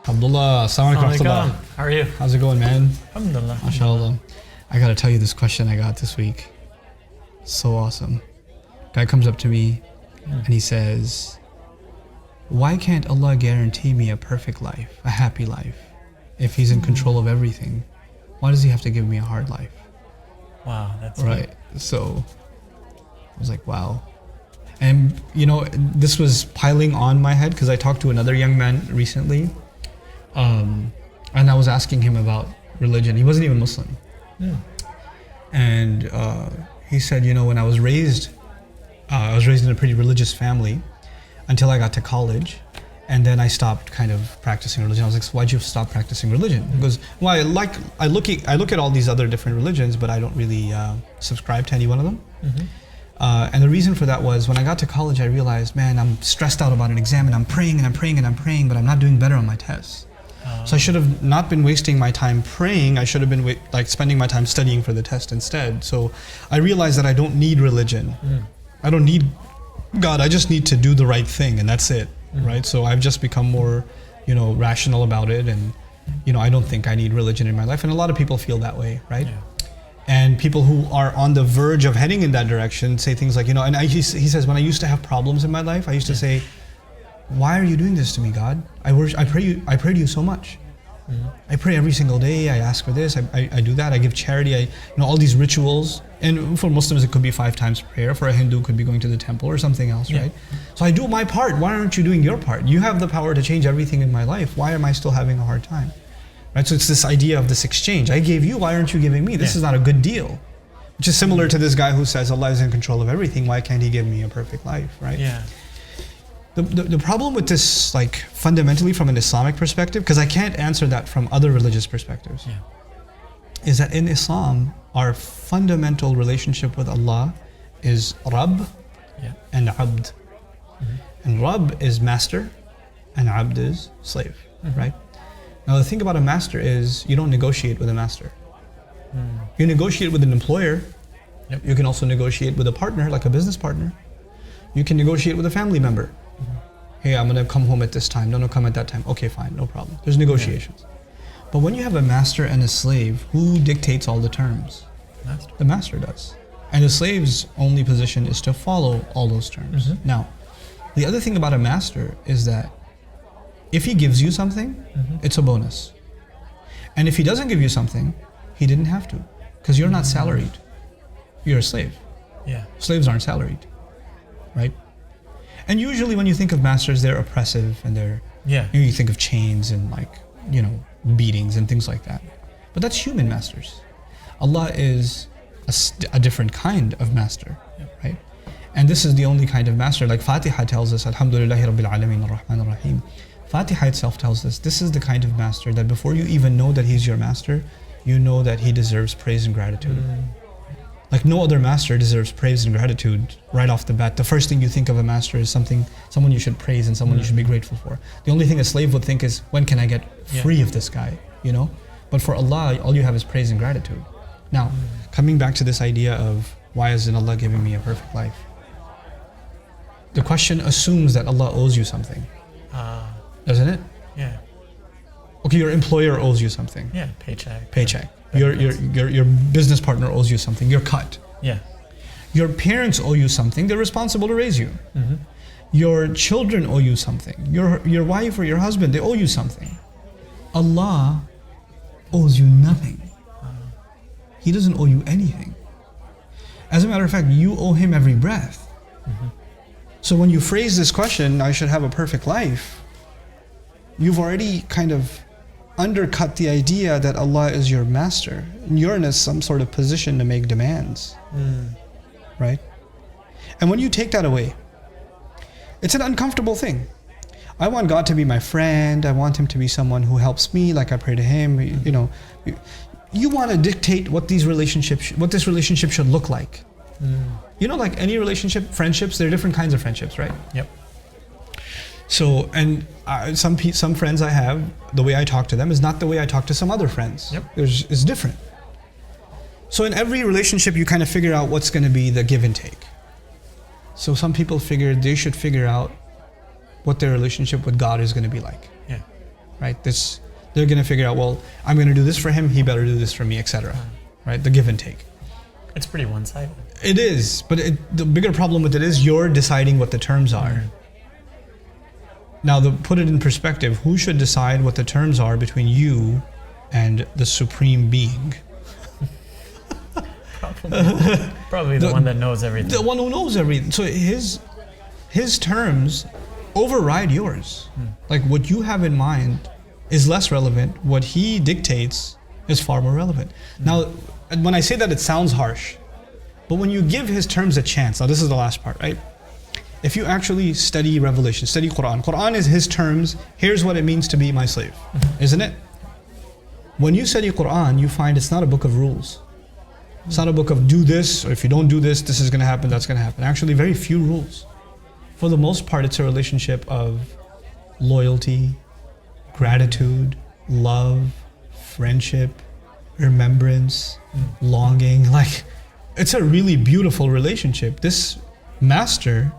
Abdullah, assalamu alaikum. How are you? How's it going, man? Alhamdulillah. MashaAllah. I gotta tell you this question I got this week. So awesome. Guy comes up to me and he says, why can't Allah guarantee me a perfect life, a happy life? If He's in control of everything, why does He have to give me a hard life? Wow, that's right. So I was like, wow. And this was piling on my head because I talked to another young man recently, and I was asking him about religion. He wasn't even Muslim. And he said, when I was raised in a pretty religious family until I got to college, and then I stopped kind of practicing religion. I was like, so why'd you stop practicing religion? He goes, well, I look at all these other different religions, but I don't really subscribe to any one of them. And the reason for that was when I got to college, I realized, man, I'm stressed out about an exam and I'm praying and I'm praying and I'm praying, but I'm not doing better on my tests. So I should have not been wasting my time praying. I should have been spending my time studying for the test instead. So I realized that I don't need religion. I don't need God. I just need to do the right thing, and that's it, right? So I've just become more, rational about it, and I don't think I need religion in my life. And a lot of people feel that way, right? Yeah. And people who are on the verge of heading in that direction say things like, and he says, when I used to have problems in my life, I used to say, why are you doing this to me, God? I pray to you so much. I pray every single day. I ask for this. I do that. I give charity. All these rituals. And for Muslims, it could be 5 times prayer. For a Hindu, it could be going to the temple or something else, right? So I do my part. Why aren't you doing your part? You have the power to change everything in my life. Why am I still having a hard time? Right? So it's this idea of this exchange. I gave you. Why aren't you giving me? This is not a good deal. Which is similar to this guy who says Allah is in control of everything. Why can't He give me a perfect life, right? Yeah. The problem with this, fundamentally from an Islamic perspective, because I can't answer that from other religious perspectives, is that in Islam, our fundamental relationship with Allah is Rabb and Abd. And Rabb is master and Abd is slave, right? Now the thing about a master is you don't negotiate with a master. You negotiate with an employer. You can also negotiate with a partner, like a business partner. You can negotiate with a family member. Hey, I'm going to come home at this time. No, come at that time. Okay, fine, no problem. There's negotiations. But when you have a master and a slave, who dictates all the terms? The master does. And the slave's only position is to follow all those terms. Now, the other thing about a master is that if he gives you something, it's a bonus. And if he doesn't give you something, he didn't have to. Because you're not salaried. You're a slave. Slaves aren't salaried, right? And usually when you think of masters, they're oppressive and they're, you think of chains and beatings and things like that. But that's human masters. Allah is a different kind of master, right? And this is the only kind of master. Like Fatiha tells us, Alhamdulillahi Rabbil Alameen Ar-Rahman Ar-Rahim. Fatiha itself tells us, this is the kind of master that before you even know that He's your master, you know that He deserves praise and gratitude. Like no other master deserves praise and gratitude right off the bat. The first thing you think of a master is someone you should praise and someone you should be grateful for. The only thing a slave would think is, when can I get free of this guy, But for Allah, all you have is praise and gratitude. Now, coming back to this idea of why isn't Allah giving me a perfect life? The question assumes that Allah owes you something, doesn't it? Yeah. Okay, your employer owes you something. Yeah, paycheck. Your business partner owes you something. You're cut. Yeah. Your parents owe you something. They're responsible to raise you. Your children owe you something. Your wife or your husband, they owe you something. Allah owes you nothing. He doesn't owe you anything. As a matter of fact, you owe Him every breath. So when you phrase this question, I should have a perfect life, you've already kind of undercut the idea that Allah is your master. And you're in some sort of position to make demands. Right? And when you take that away, it's an uncomfortable thing. I want God to be my friend. I want Him to be someone who helps me like I pray to Him. You want to dictate what this relationship should look like. Like any relationship, friendships, there are different kinds of friendships, right? Yep. So, and some friends I have, the way I talk to them is not the way I talk to some other friends. Yep. It's different. So in every relationship, you kind of figure out what's going to be the give and take. So some people figure they should figure out what their relationship with God is going to be like. Yeah. Right? They're going to figure out, well, I'm going to do this for him, he better do this for me, etc. Right? The give and take. It's pretty one-sided. It is, but the bigger problem with it is you're deciding what the terms are. Now, put it in perspective, who should decide what the terms are between you and the Supreme Being? Probably the one that knows everything. The one who knows everything. So his terms override yours. Like what you have in mind is less relevant. What he dictates is far more relevant. Now, when I say that, it sounds harsh. But when you give his terms a chance, now this is the last part, right? If you actually study Revelation, study Quran. Quran is his terms. Here's what it means to be my slave. Isn't it? When you study Quran, you find it's not a book of rules. It's not a book of do this, or if you don't do this, this is going to happen, that's going to happen. Actually, very few rules. For the most part, it's a relationship of loyalty, gratitude, love, friendship, remembrance, longing. Like, it's a really beautiful relationship. This master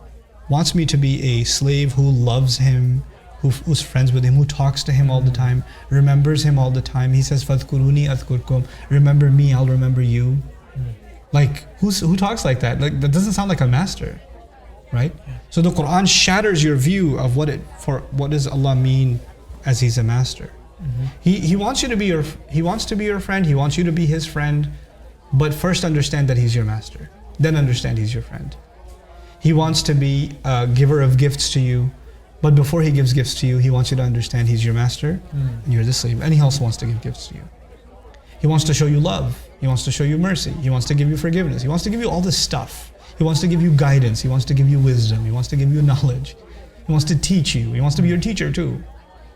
wants me to be a slave who loves him, who's friends with him, who talks to him all the time, remembers him all the time. He says, "Fadhkuruni adhkurkum." Remember me, I'll remember you. Like, who talks like that? Like, that doesn't sound like a master, right? Yeah. So the Quran shatters your view of what does Allah mean as He's a master. He wants you to be He wants to be your friend. He wants you to be His friend, but first understand that He's your master. Then understand He's your friend. He wants to be a giver of gifts to you, but before He gives gifts to you, He wants you to understand He's your master and you're the slave. And He also wants to give gifts to you. He wants to show you love. He wants to show you mercy. He wants to give you forgiveness. He wants to give you all this stuff. He wants to give you guidance. He wants to give you wisdom. He wants to give you knowledge. He wants to teach you. He wants to be your teacher too.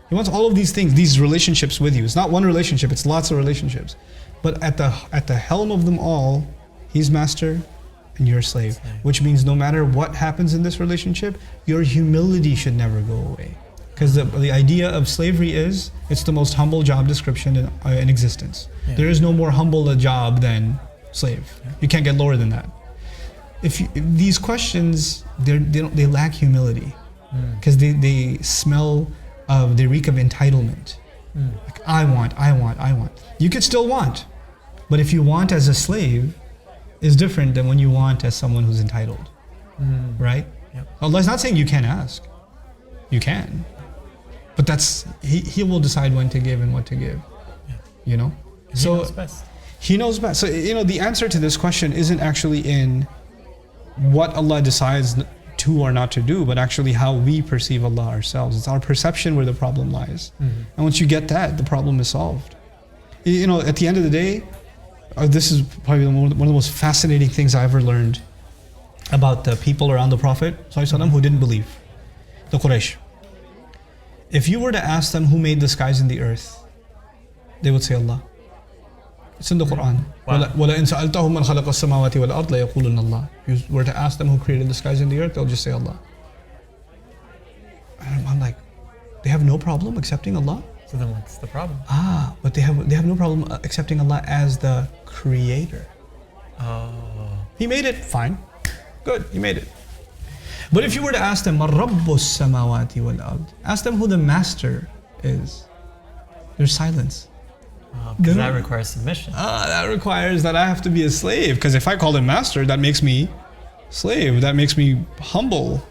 He wants all of these things, these relationships with you. It's not one relationship, it's lots of relationships. But at the helm of them all, He's master and you're a slave. Which means no matter what happens in this relationship, your humility should never go away. Because the idea of slavery is, it's the most humble job description in existence. Yeah. There is no more humble a job than slave. Yeah. You can't get lower than that. If these questions, they lack humility. Because they reek of entitlement. Like, I want. You could still want. But if you want as a slave, is different than when you want as someone who's entitled. Right? Yep. Allah is not saying you can't ask. You can. But He will decide when to give and what to give. Yeah. You know? And He knows best. He knows best. So, the answer to this question isn't actually in what Allah decides to or not to do, but actually how we perceive Allah ourselves. It's our perception where the problem lies. And once you get that, the problem is solved. At the end of the day, this is probably one of the most fascinating things I ever learned about the people around the Prophet ﷺ who didn't believe. The Quraysh. If you were to ask them who made the skies and the earth, they would say Allah. It's in the Quran. وَلَئِنْ سَأَلْتَهُمْ مَنْ خَلَقَ السَّمَاوَاتِ وَالْأَرْضِ لَيَقُولُنَّ اللَّهُ. If you were to ask them who created the skies and the earth, they'll just say Allah. And I'm like, they have no problem accepting Allah? So then what's the problem? But they have no problem accepting Allah as the creator. Oh. He made it, fine. Good, He made it. But if you were to ask them, مَا رَبُّ السَّمَاوَاتِ وَالْأَرْضِ, ask them who the master is. There's silence. Because that requires submission. That requires that I have to be a slave. Because if I call Him master, that makes me slave. That makes me humble.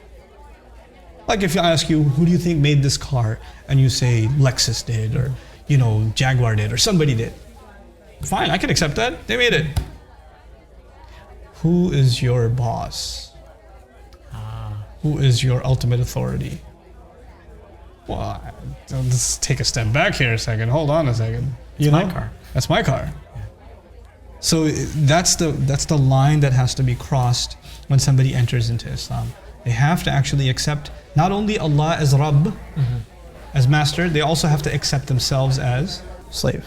Like if I ask you, who do you think made this car? And you say Lexus did, or Jaguar did, or somebody did. Fine, I can accept that. They made it. Who is your boss? Who is your ultimate authority? Well, let's take a step back here a second. Hold on a second. My car. That's my car. Yeah. So that's the line that has to be crossed when somebody enters into Islam. They have to actually accept not only Allah as Rabb, as master, they also have to accept themselves as slave.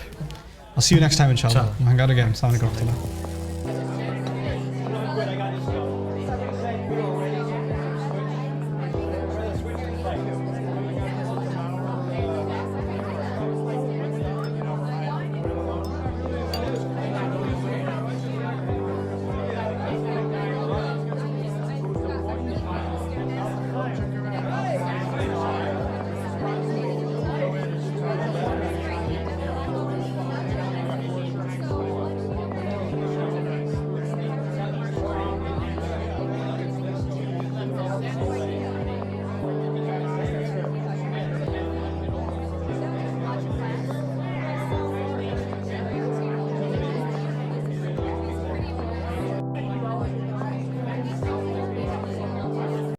I'll see you next time, inshallah. I got again. Assalamu alaikum.